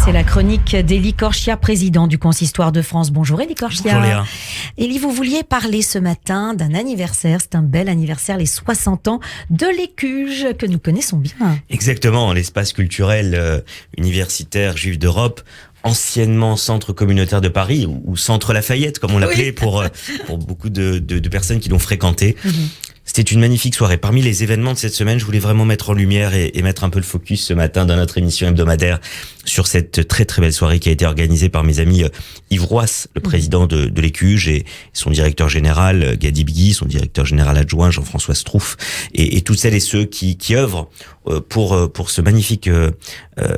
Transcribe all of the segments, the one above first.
C'est la chronique d'Élie Corchia, président du Consistoire de France. Bonjour Élie Corchia. Bonjour Léa. Élie, vous vouliez parler ce matin d'un anniversaire. C'est un bel anniversaire, les 60 ans de l'Écuge, que nous connaissons bien. Exactement, l'espace culturel universitaire juif d'Europe, anciennement centre communautaire de Paris, ou centre Lafayette, comme on l'appelait pour beaucoup de personnes qui l'ont fréquenté. C'était une magnifique soirée. Parmi les événements de cette semaine, je voulais vraiment mettre en lumière et mettre un peu le focus ce matin dans notre émission hebdomadaire sur cette très très belle soirée qui a été organisée par mes amis Yves Roisse, le président de l'Écuge, et son directeur général Gadi Bigui, son directeur général adjoint Jean-François Strouf, et toutes celles et ceux qui œuvrent pour ce magnifique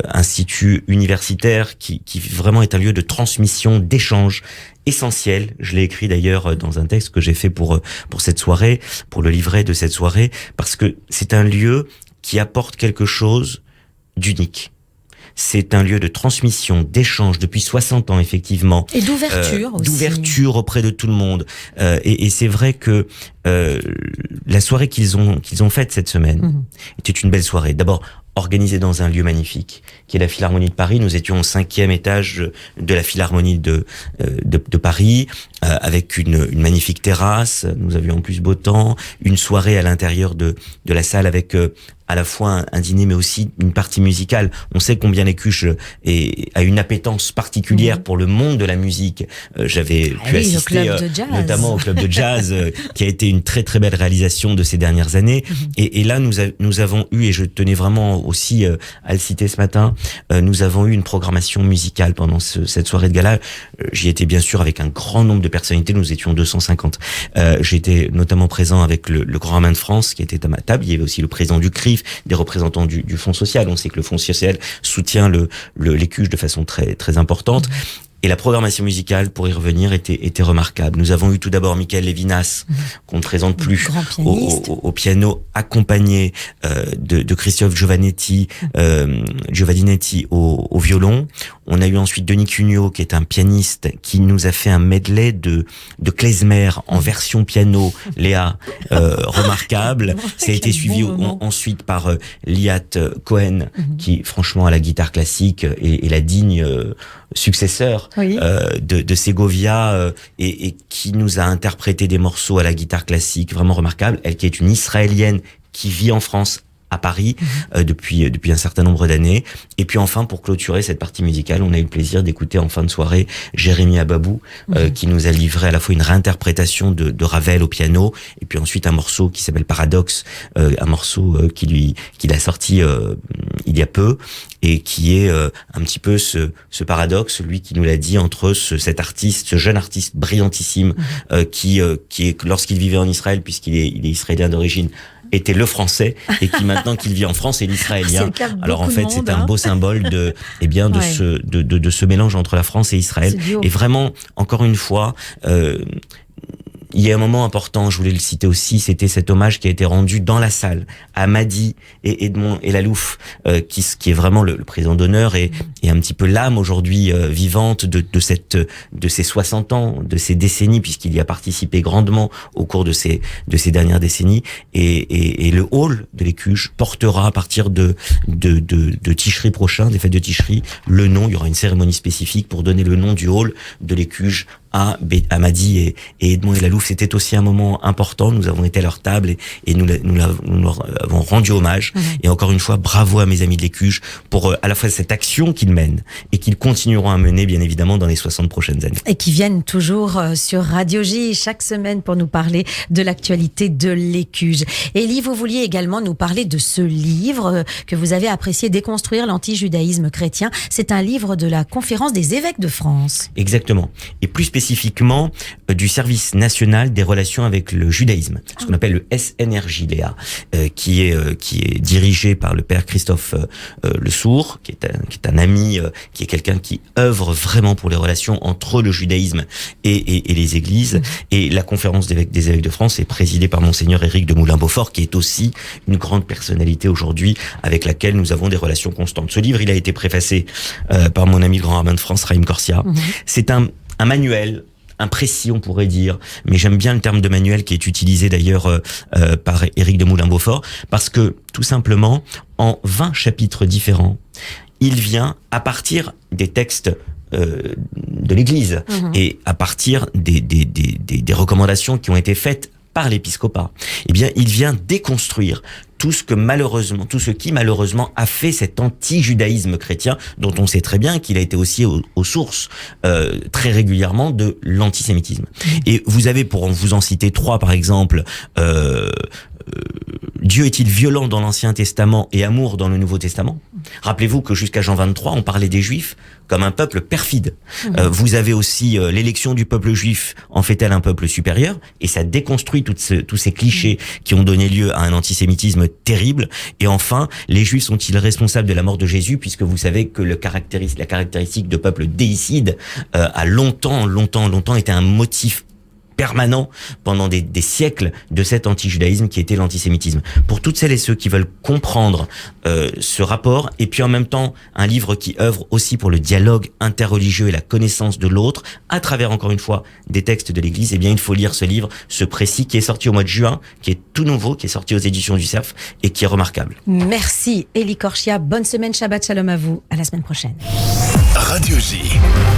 institut universitaire qui vraiment est un lieu de transmission, d'échange essentiel. Je l'ai écrit d'ailleurs dans un texte que j'ai fait pour cette soirée, pour le livret de cette soirée, parce que c'est un lieu qui apporte quelque chose d'unique. C'est un lieu de transmission, d'échange depuis 60 ans, effectivement. Et d'ouverture aussi. D'ouverture auprès de tout le monde. Et c'est vrai que la soirée qu'ils ont faite cette semaine était une belle soirée. D'abord, organisée dans un lieu magnifique, qui est la Philharmonie de Paris. Nous étions au 5e étage de la Philharmonie de Paris, avec une magnifique terrasse. Nous avions en plus beau temps, une soirée à l'intérieur de la salle avec à la fois un dîner, mais aussi une partie musicale. On sait combien l'Écuge a une appétence particulière pour le monde de la musique. J'avais pu assister notamment au club de jazz, qui a été une très très belle réalisation de ces dernières années. Et là, nous avons eu, et je tenais vraiment aussi à le citer ce matin, nous avons eu une programmation musicale pendant cette soirée de gala. J'y étais bien sûr avec un grand nombre de personnalités, nous étions 250. J'étais notamment présent avec le Grand Rabbin de France qui était à ma table. Il y avait aussi le président du CRIF, des représentants du Fonds social. On sait que le Fonds social soutient l'Écuge de façon très très importante. Et la programmation musicale, pour y revenir, était remarquable. Nous avons eu tout d'abord Michael Levinas, qu'on ne présente plus, au piano, accompagné de Christophe Giovadinetti au violon. On a eu ensuite Denis Cugnot, qui est un pianiste, qui nous a fait un medley de klezmer en version piano, Léa, remarquable. Ça a été suivi ensuite par Liat Cohen, qui franchement a la guitare classique et la digne successeur de Segovia, et qui nous a interprété des morceaux à la guitare classique vraiment remarquables. Elle qui est une Israélienne qui vit en France, à Paris, depuis un certain nombre d'années. Et puis enfin, pour clôturer cette partie musicale, on a eu le plaisir d'écouter en fin de soirée Jérémy Ababou, qui nous a livré à la fois une réinterprétation de Ravel au piano, et puis ensuite un morceau qui s'appelle Paradoxe, un morceau qu'il a sorti il y a peu, et qui est un petit peu ce paradoxe, lui qui nous l'a dit, entre cet artiste, ce jeune artiste brillantissime, qui est, lorsqu'il vivait en Israël, puisqu'il est israélien d'origine, était le français, et qui maintenant qu'il vit en France est l'israélien. Alors en fait, c'est un beau symbole de ce mélange entre la France et Israël. Et vraiment, encore une fois, il y a un moment important, je voulais le citer aussi, c'était cet hommage qui a été rendu dans la salle à Madi et Edmond Elalouf, qui est vraiment le président d'honneur et un petit peu l'âme aujourd'hui vivante de ces 60 ans, de ces décennies, puisqu'il y a participé grandement au cours de ces dernières décennies. Et le hall de l'Écuge portera à partir de Tishri prochain, des fêtes de Tishri, le nom. Il y aura une cérémonie spécifique pour donner le nom du hall de l'Écuge à Madi et Edmond Elalouf. C'était aussi un moment important. Nous avons été à leur table et nous leur avons rendu hommage. Et encore une fois, bravo à mes amis de l'Écuge pour à la fois cette action qu'ils mènent et qu'ils continueront à mener, bien évidemment, dans les 60 prochaines années. Et qui viennent toujours sur Radio J chaque semaine pour nous parler de l'actualité de l'Écuge. Élie, vous vouliez également nous parler de ce livre que vous avez apprécié, Déconstruire l'antijudaïsme chrétien. C'est un livre de la Conférence des évêques de France. Exactement. Et plus spécifiquement du service national des relations avec le judaïsme, ce qu'on appelle le SNRJ, Léa, qui est dirigé par le père Christophe Le Sourd, qui est un ami, qui est quelqu'un qui œuvre vraiment pour les relations entre le judaïsme et les églises. Et la conférence des évêques de France est présidée par monseigneur Éric de Moulin-Beaufort, qui est aussi une grande personnalité aujourd'hui avec laquelle nous avons des relations constantes. Ce livre, il a été préfacé par mon ami le grand rabbin de France, Raïm Corsia. C'est un manuel, imprécis on pourrait dire, mais j'aime bien le terme de manuel qui est utilisé d'ailleurs par Éric de Moulin-Beaufort, parce que tout simplement, en 20 chapitres différents, il vient à partir des textes de l'Église et à partir des recommandations qui ont été faites par l'épiscopat. Eh bien, il vient déconstruire tout ce qui malheureusement a fait cet anti-judaïsme chrétien, dont on sait très bien qu'il a été aussi aux sources très régulièrement de l'antisémitisme. Et vous avez, pour vous en citer 3 par exemple, Dieu est-il violent dans l'Ancien Testament et amour dans le Nouveau Testament? Rappelez-vous que jusqu'à Jean 23, on parlait des Juifs comme un peuple perfide. Vous avez aussi l'élection du peuple juif en fait-elle un peuple supérieur? Et ça déconstruit tous ces clichés qui ont donné lieu à un antisémitisme terrible. Et enfin, les Juifs sont-ils responsables de la mort de Jésus? Puisque vous savez que la caractéristique de peuple déicide a longtemps été un motif permanent pendant des siècles de cet anti-judaïsme qui était l'antisémitisme. Pour toutes celles et ceux qui veulent comprendre ce rapport, et puis en même temps un livre qui œuvre aussi pour le dialogue interreligieux et la connaissance de l'autre, à travers encore une fois des textes de l'Église, eh bien il faut lire ce livre, ce précis qui est sorti au mois de juin, qui est tout nouveau, qui est sorti aux éditions du Cerf et qui est remarquable. Merci Élie Korchia, bonne semaine, Shabbat Shalom à vous, à la semaine prochaine. Radio J.